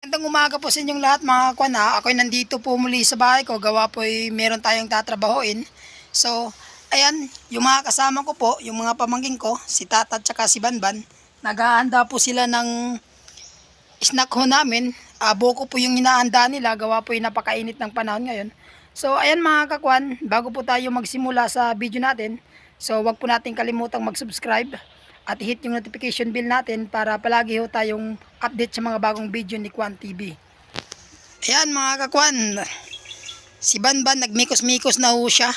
Magandang umaga po sa inyong lahat mga kwan ha. Ako'y nandito po muli sa bahay ko. Gawa po'y meron tayong tatrabahoin. So, ayan, yung mga kasama ko po, yung mga pamangking ko, si Tata at saka si Banban, naghahanda po sila ng snack ho namin. Buko po yung hinahanda nila. Gawa po'y napakainit ng panahon ngayon. So, ayan mga kakwan, bago po tayo magsimula sa video natin, so wag po natin kalimutang mag-subscribe at hit yung notification bell natin para palagi ho tayong update sa mga bagong video ni Kwan TV. Ayan mga kakwan, si Banban nagmikos-mikos na ho siya.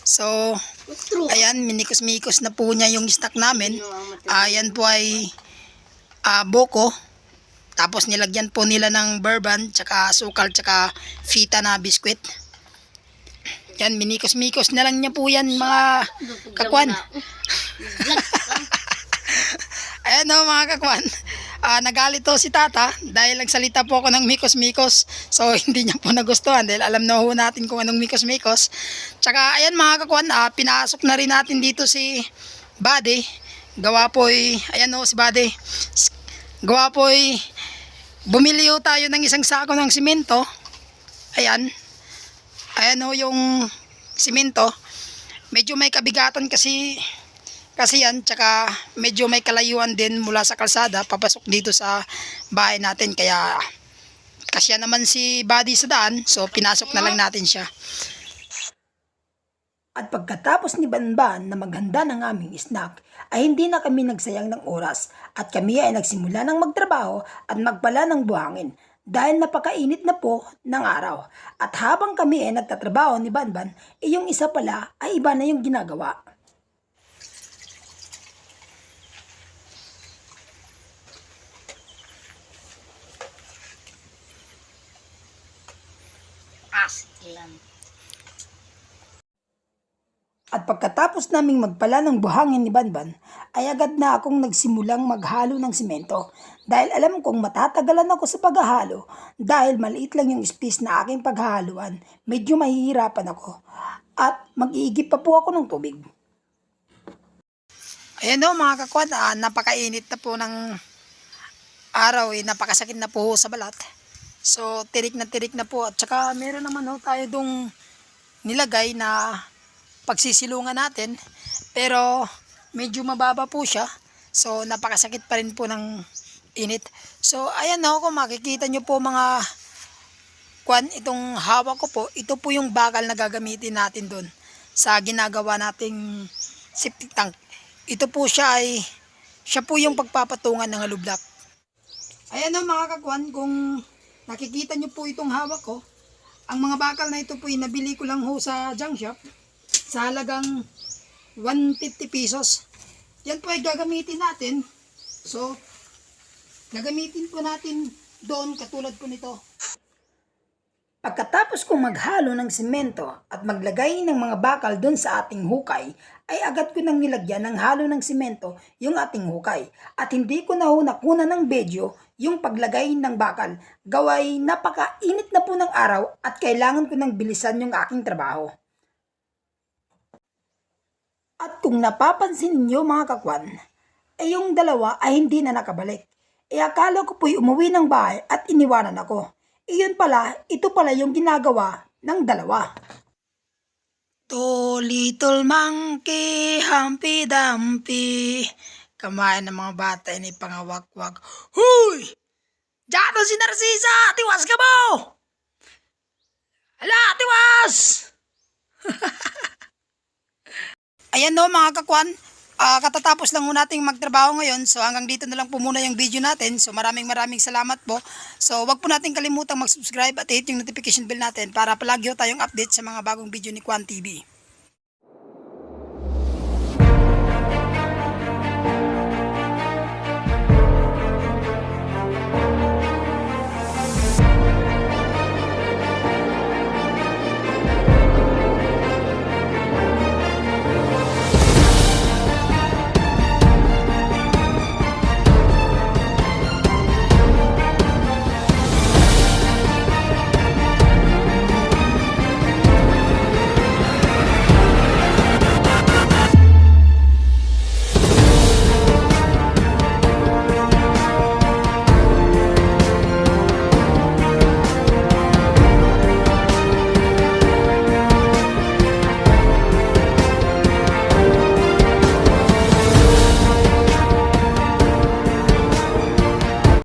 So, ayan, minikos-mikos na po niya yung stock namin. Ayan po ay boko. Tapos nilagyan po nila ng bourbon, tsaka sukal, tsaka fita na biskwit. Yan, minikos-mikos na lang niya po yan mga kakwan. Ayan o mga kakwan. Nagalit to si Tata dahil nagsalita po ako ng mikos-mikos. So hindi niya po nagustuhan dahil alam na ho natin kung anong mikos-mikos. Tsaka ayan mga kakwan, pinasok na rin natin dito si Buddy. Gawa po'y, ayan o si Buddy. Gawa po'y bumili ho tayo ng isang sako ng simento. Ayan. Ayan ho yung simento. Medyo may kabigatan kasi yan, tsaka medyo may kalayuan din mula sa kalsada papasok dito sa bahay natin, kaya kasya naman si Buddy sa daan, so pinasok na lang natin siya. At pagkatapos ni Banban na maghanda ng aming snack, ay hindi na kami nagsayang ng oras at kami ay nagsimula ng magtrabaho at magpala ng buhangin dahil napakainit na po ng araw. At habang kami ay nagtatrabaho ni Banban, yung isa pala ay iba na yung ginagawa. At pagkatapos naming magpala ng buhangin ni Banban, ay agad na akong nagsimulang maghalo ng simento dahil alam kong matatagalan ako sa paghahalo dahil maliit lang yung space na aking paghahaluan. Medyo mahihirapan ako at mag-iigip pa po ako ng tubig. Ayan o mga kakwan, napakainit na po ng araw, napakasakit na po sa balat. So tirik na po, at saka meron naman ho tayo dong nilagay na pagsisilungan natin, pero medyo mababa po siya, so napakasakit pa rin po ng init. So ayan ho, kung makikita nyo po mga kwan, itong hawak ko po, ito po yung bakal na gagamitin natin doon sa ginagawa nating septic tank. Ito po siya po yung pagpapatungan ng hollow block. Ayan ho mga kakwan, kung nakikita nyo po itong hawak ko, ang mga bakal na ito po ay nabili ko lang ho sa junk shop sa halagang 150 pesos. Yan po ay gagamitin natin. So, gagamitin po natin doon katulad po nito. Pagkatapos kong maghalo ng simento at maglagay ng mga bakal doon sa ating hukay, ay agad ko nang nilagyan ng halo ng simento yung ating hukay. At hindi ko na ho nakuna ng video yung paglagay ng bakal. Gaway napakainit na po ng araw at kailangan ko nang bilisan yung aking trabaho. At kung napapansin niyo mga kakwan, yung dalawa ay hindi na nakabalik. Akala ko po'y umuwi ng bahay at iniwanan ako. Iyon pala, ito pala yung ginagawa ng dalawa. To little monkey, Humpy Dumpy. Kamain ng mga bata ni pangawak-wak. Huy! Diyan si Narcisa! Tiwas ka mo! Hala, tiwas! Ayan no mga kakwan, katatapos lang ho nating magtrabaho ngayon. So hanggang dito na lang po muna yung video natin. So maraming salamat po. So wag po natin kalimutang mag-subscribe at hit yung notification bell natin para palagi ho tayong update sa mga bagong video ni Kwan TV.